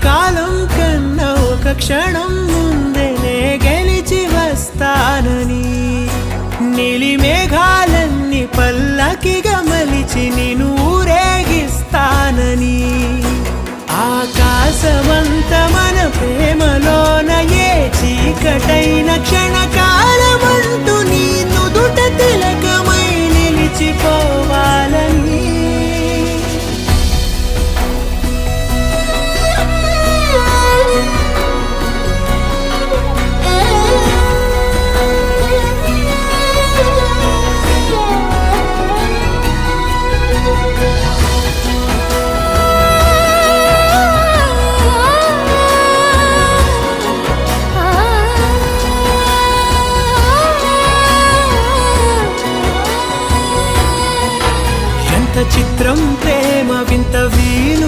కాలం కన్నా ఒక క్షణం ముందేనే గెలిచి వస్తానని, నీలి మేఘాలన్నీ పల్లకిగా మలిచి నిన్ను ఊరేగిస్తానని, ఆకాశమంత మన ప్రేమలోన ఏ చీకటైన క్షణకాలమంటూ నీ నుదుట తిలకమై నిలిచిపోవాలని. చిత్రం ప్రేమ వింత వీణ